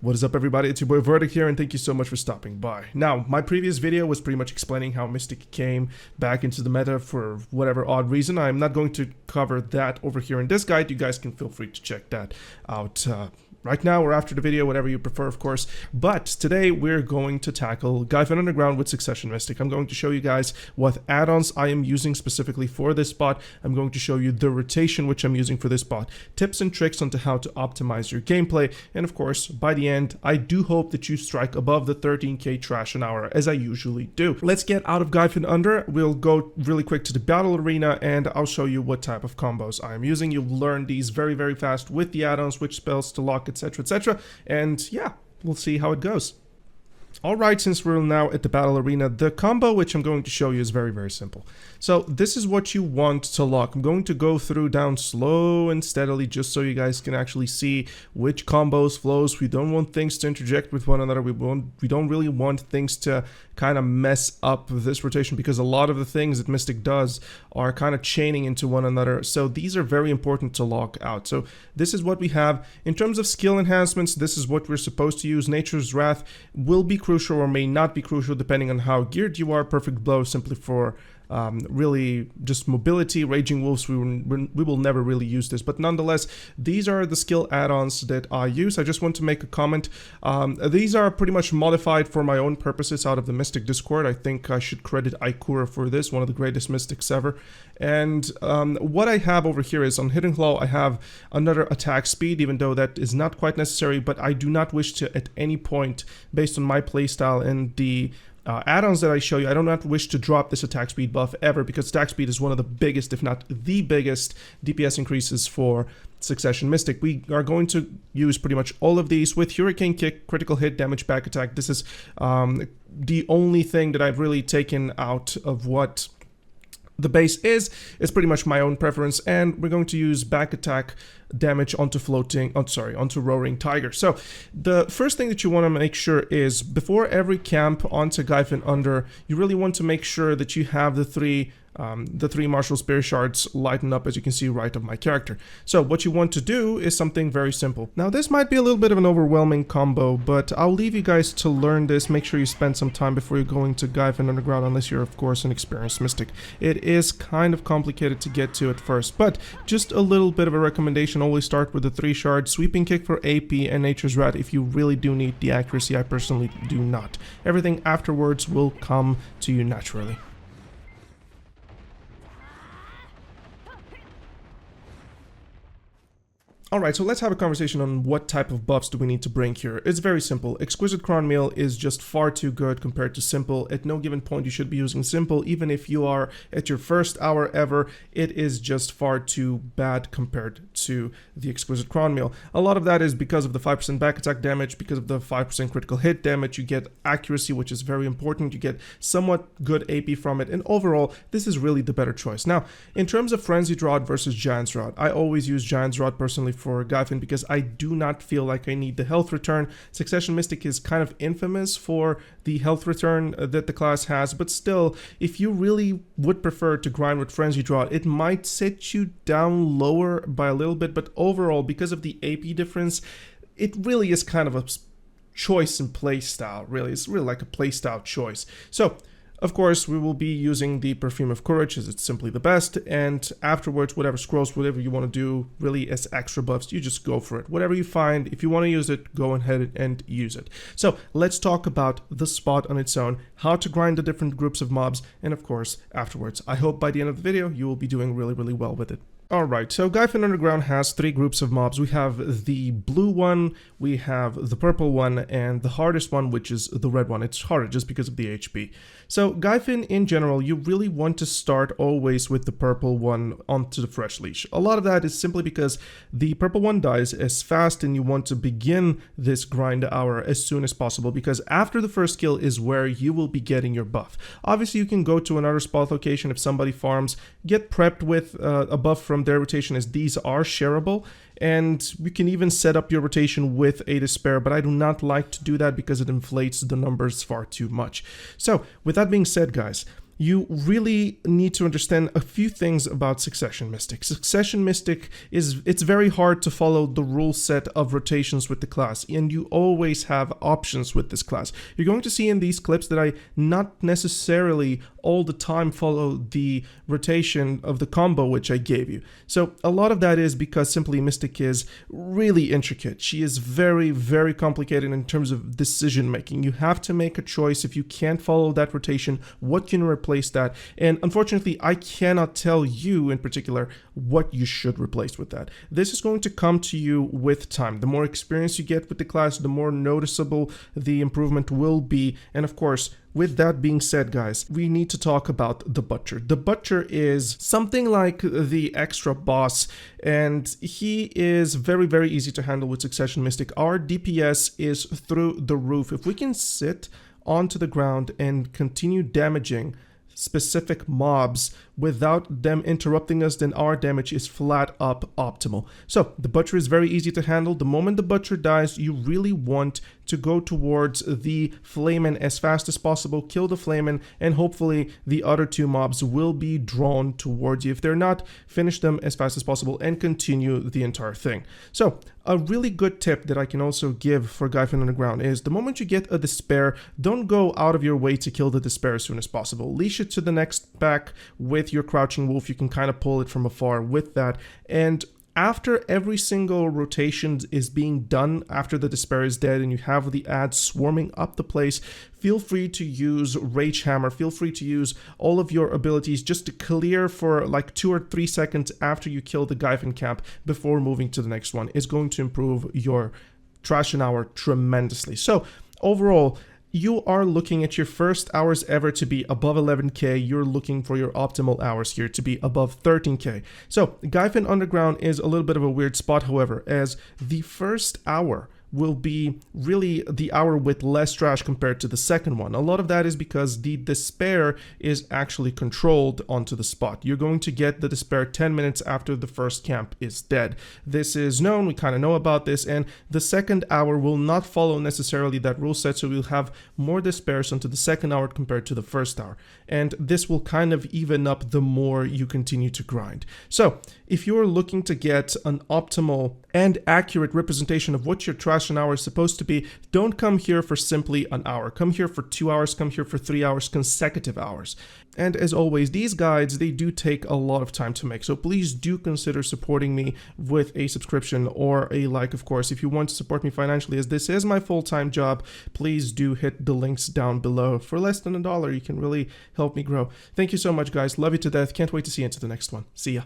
What is up, everybody? It's your boy Verdict here, and thank you so much for stopping by. Now, my previous video was pretty much explaining how Mystic came back into the meta for whatever odd reason. I'm not going to cover that over here in this guide. You guys can feel free to check that out right now or after the video, whatever you prefer, of course. But today we're going to tackle Gyfin Underground with Succession Mystic. I'm going to show you guys what add-ons I am using specifically for this bot. I'm going to show you the rotation which I'm using for this bot, tips and tricks on how to optimize your gameplay, and of course, by the end, I do hope that you strike above the 13k trash an hour, as I usually do. Let's get out of Gyfin Under. We'll go really quick to the battle arena, and I'll show you what type of combos I am using. You'll learn these very, very fast with the add-ons, which spells to lock, etc, etc, and yeah, we'll see how it goes. Alright, since we're now at the battle arena, the combo which I'm going to show you is very, very simple. So this is what you want to lock. I'm going to go through down slow and steadily just so you guys can actually see which combos, flows. We don't want things to interject with one another. We don't really want things to kind of mess up this rotation, because a lot of the things that Mystic does are kind of chaining into one another. So these are very important to lock out. So this is what we have. In terms of skill enhancements, this is what we're supposed to use. Nature's Wrath will be crucial or may not be crucial depending on how geared you are. Perfect Blow simply for really just mobility. Raging Wolves, we will never really use this, but nonetheless, these are the skill add-ons that I use. I just want to make a comment. These are pretty much modified for my own purposes out of the Mystic Discord. I think I should credit Ikura for this, one of the greatest Mystics ever. And what I have over here is on Hidden Claw, I have another attack speed, even though that is not quite necessary, but I do not wish to at any point, based on my playstyle and the add-ons that I show you, I do not wish to drop this attack speed buff ever, because attack speed is one of the biggest, if not the biggest, DPS increases for Succession Mystic. We are going to use pretty much all of these with Hurricane Kick, critical hit, damage, back attack. This is the only thing that I've really taken out of what the base is pretty much my own preference, and we're going to use back attack damage onto onto Roaring Tiger. So the first thing that you want to make sure is before every camp onto Gyfin Under, you really want to make sure that you have the three Martial Spear Shards lighten up, as you can see right of my character. So what you want to do is something very simple. Now this might be a little bit of an overwhelming combo, but I'll leave you guys to learn this. Make sure you spend some time before you're going to Gyfin Underground, unless you're of course an experienced Mystic. It is kind of complicated to get to at first, but just a little bit of a recommendation. Always start with the 3 shards, Sweeping Kick for AP, and Nature's Wrath if you really do need the accuracy. I personally do not. Everything afterwards will come to you naturally. Alright, so let's have a conversation on what type of buffs do we need to bring here. It's very simple. Exquisite Crown Meal is just far too good compared to Simple. At no given point you should be using Simple. Even if you are at your first hour ever, it is just far too bad compared to the Exquisite Crown Meal. A lot of that is because of the 5% back attack damage, because of the 5% critical hit damage. You get accuracy, which is very important. You get somewhat good AP from it, and overall, this is really the better choice. Now, in terms of Frenzied Rod versus Giant's Rod, I always use Giant's Rod personally for Gyfin because I do not feel like I need the health return. Succession Mystic is kind of infamous for the health return that the class has, but still, if you really would prefer to grind with Frenzied Rod, it might set you down lower by a little bit, but overall, because of the AP difference, it really is kind of a choice in playstyle, really. It's really like a playstyle choice. So, of course, we will be using the Perfume of Courage, as it's simply the best, and afterwards, whatever scrolls, whatever you want to do, really as extra buffs, you just go for it. Whatever you find, if you want to use it, go ahead and use it. So, let's talk about the spot on its own, how to grind the different groups of mobs, and of course, afterwards. I hope by the end of the video, you will be doing really, really well with it. Alright, so Gyfin Underground has 3 groups of mobs. We have the blue one, we have the purple one, and the hardest one, which is the red one. It's harder just because of the HP. So Gyfin in general, you really want to start always with the purple one onto the fresh leash. A lot of that is simply because the purple one dies as fast, and you want to begin this grind hour as soon as possible, because after the first kill is where you will be getting your buff. Obviously, you can go to another spot location if somebody farms, get prepped with a buff from their rotation, as these are shareable, and you can even set up your rotation with a despair, but I do not like to do that because it inflates the numbers far too much. So with that being said, guys, you really need to understand a few things about Succession Mystic. Succession Mystic it's very hard to follow the rule set of rotations with the class, and you always have options with this class. You're going to see in these clips that I not necessarily all the time follow the rotation of the combo which I gave you. So a lot of that is because simply Mystic is really intricate. She is very, very complicated in terms of decision making. You have to make a choice. If you can't follow that rotation, what can replace that? And unfortunately, I cannot tell you in particular what you should replace with that. This is going to come to you with time. The more experience you get with the class, the more noticeable the improvement will be. And of course, with that being said, guys, we need to talk about the Butcher. The Butcher is something like the extra boss, and he is very, very easy to handle with Succession Mystic. Our DPS is through the roof. If we can sit onto the ground and continue damaging specific mobs without them interrupting us, then our damage is flat up optimal. So the Butcher is very easy to handle. The moment the Butcher dies, you really want to go towards the Flamen as fast as possible, kill the Flamen, and hopefully the other two mobs will be drawn towards you. If they're not, finish them as fast as possible and continue the entire thing. So a really good tip that I can also give for Gyfin Underground is the moment you get a Despair, don't go out of your way to kill the Despair as soon as possible. Leash it to the next pack with your Crouching Wolf. You can kind of pull it from afar with that, and after every single rotation is being done, after the Despair is dead and you have the ads swarming up the place, feel free to use Rage Hammer, feel free to use all of your abilities just to clear for like 2 or 3 seconds after you kill the Gyfin camp before moving to the next one. It's going to improve your trash an hour tremendously. So overall, you are looking at your first hours ever to be above 11k. You're looking for your optimal hours here to be above 13k. So Gyfin Underground is a little bit of a weird spot, however, as the first hour will be really the hour with less trash compared to the second one. A lot of that is because the Despair is actually controlled onto the spot. You're going to get the Despair 10 minutes after the first camp is dead. This is known, we kind of know about this, and the second hour will not follow necessarily that rule set, so we'll have more Despairs onto the second hour compared to the first hour. And this will kind of even up the more you continue to grind. So if you're looking to get an optimal and accurate representation of what your trash an hour is supposed to be, don't come here for simply an hour. Come here for 2 hours, come here for 3 hours, consecutive hours. And as always, these guides, they do take a lot of time to make. So please do consider supporting me with a subscription or a like, of course. If you want to support me financially, as this is my full-time job, please do hit the links down below. For less than $1, you can really help me grow. Thank you so much, guys. Love you to death. Can't wait to see you into the next one. See ya.